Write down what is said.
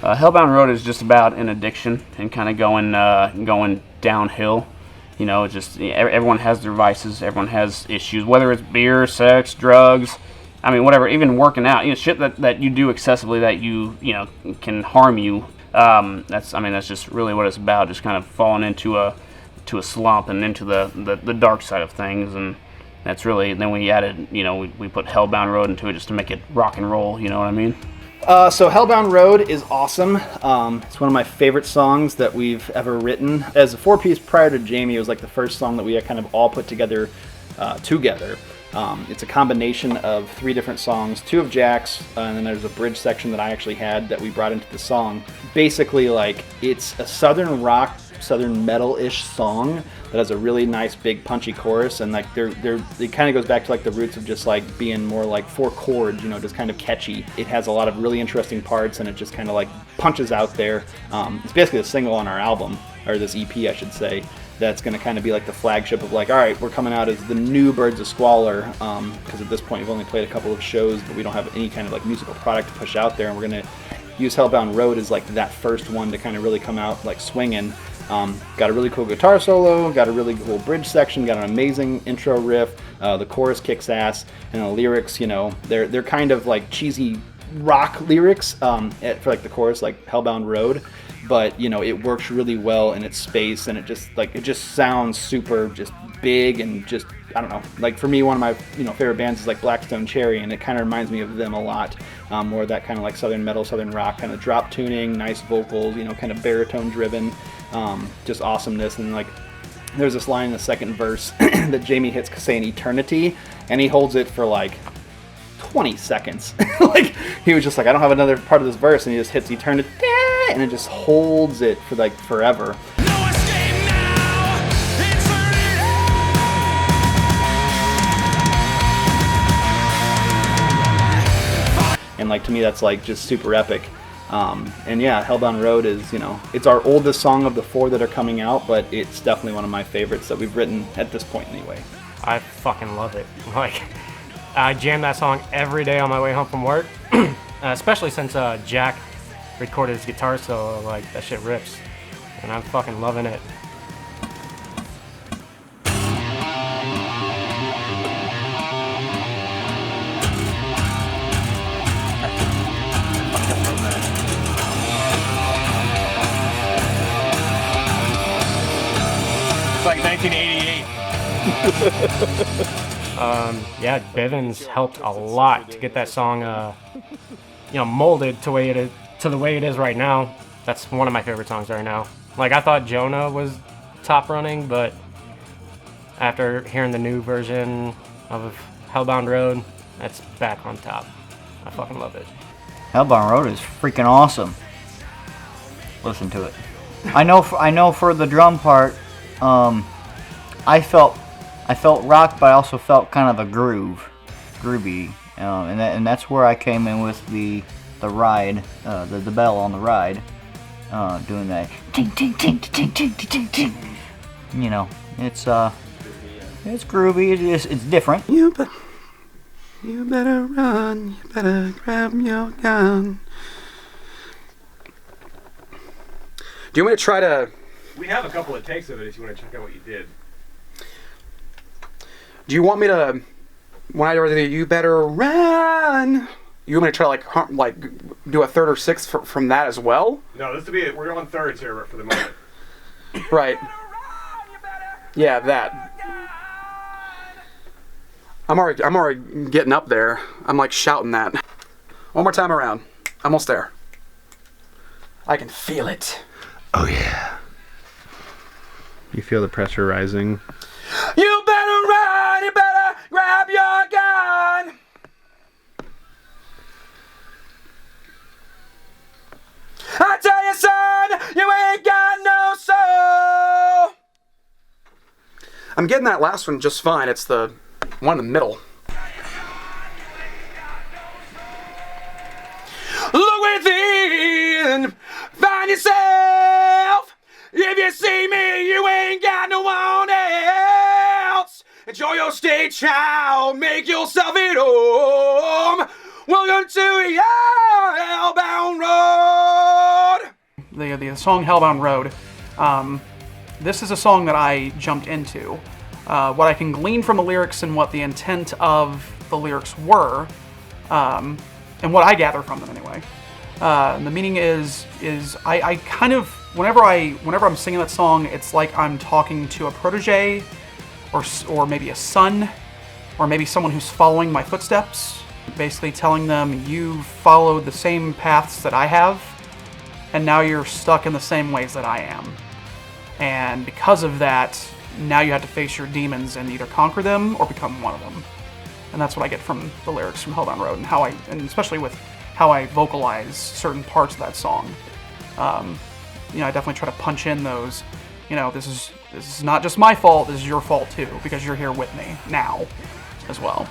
Hellbound Road is just about an addiction and kind of going downhill. You know, just everyone has their vices, everyone has issues, whether it's beer, sex, drugs. I mean, whatever. Even working out, shit that you do excessively that you know can harm you. That's just really what it's about. Just kind of falling into a slump and into the dark side of things, and that's really. Then we added, we put Hellbound Road into it just to make it rock and roll. You know what I mean? So Hellbound Road is awesome. It's one of my favorite songs that we've ever written. As a 4-piece prior to Jamie, it was like the first song that we had kind of all put together. It's a combination of 3 different songs, 2 of Jack's, and then there's a bridge section that I actually had that we brought into the song. Basically, like, it's a southern rock, southern metal-ish song that has a really nice, big, punchy chorus, and like it kind of goes back to like the roots of just like being more like 4 chords, just kind of catchy. It has a lot of really interesting parts, and it just kind of like punches out there. It's basically a single on our album, or this EP, I should say. That's going to kind of be like the flagship of like, all right, we're coming out as the new Birds of Squalor, because at this point we've only played a couple of shows, but we don't have any kind of like musical product to push out there, and we're going to use Hellbound Road as like that first one to kind of really come out like swinging. Got a really cool guitar solo, got a really cool bridge section, got an amazing intro riff, the chorus kicks ass, and the lyrics, they're kind of like cheesy rock lyrics for like the chorus, like Hellbound Road. But it works really well in its space, and it just sounds super just big, and just, I don't know, like for me, one of my favorite bands is like Blackstone Cherry, and it kind of reminds me of them a lot. More of that kind of like southern metal, southern rock kind of drop tuning, nice vocals, kind of baritone driven, just awesomeness. And like there's this line in the second verse that Jamie hits saying eternity, and he holds it for like 20 seconds. Like he was just like, I don't have another part of this verse, and he just hits eternity, and it just holds it for like forever. And like to me that's like just super epic. And yeah, Hellbound Road is, it's our oldest song of the 4 that are coming out, but it's definitely one of my favorites that we've written at this point anyway. I fucking love it. Like, I jam that song every day on my way home from work, especially since Jack recorded his guitar solo. Like, that shit rips, and I'm fucking loving it. It's like 1988. Yeah, Bivens helped a lot to get that song, molded to the way it is right now. That's one of my favorite songs right now. Like, I thought Jonah was top running, but after hearing the new version of Hellbound Road, that's back on top. I fucking love it. Hellbound Road is freaking awesome. Listen to it. I know for the drum part, I felt rock, but I also felt kind of a groovy, and that's where I came in with the ride, the bell on the ride, doing that ting ting ting ting ting ting ting. It's groovy. It's different. You better run. You better grab your gun. Do you want me to try to? We have a couple of takes of it if you want to check out what you did. Do you want me to? When I do you better run. You want me to try to like do a third or sixth from that as well? No, we're on thirds here for the moment. Right. Yeah, that. I'm already getting up there. I'm like shouting that. One more time around. Almost there. I can feel it. Oh yeah. You feel the pressure rising. You better run, you better grab your gun. I tell you, son, you ain't got no soul. I'm getting that last one just fine. It's the one in the middle. Look within, find yourself. If you see me, you ain't got no one else. Enjoy your stay, child. Make yourself at home. Welcome to your Hellbound Road. the song Hellbound Road. This is a song that I jumped into. What I can glean from the lyrics and what the intent of the lyrics were, and what I gather from them anyway. The meaning is I kind of whenever I'm singing that song, it's like I'm talking to a protege, or maybe a son, or maybe someone who's following my footsteps. Basically telling them, you've followed the same paths that I have, and now you're stuck in the same ways that I am. And because of that, now you have to face your demons and either conquer them or become one of them. And that's what I get from the lyrics from Hellbound Road, and especially with how I vocalize certain parts of that song. I definitely try to punch in those, this is not just my fault, this is your fault too, because you're here with me now as well.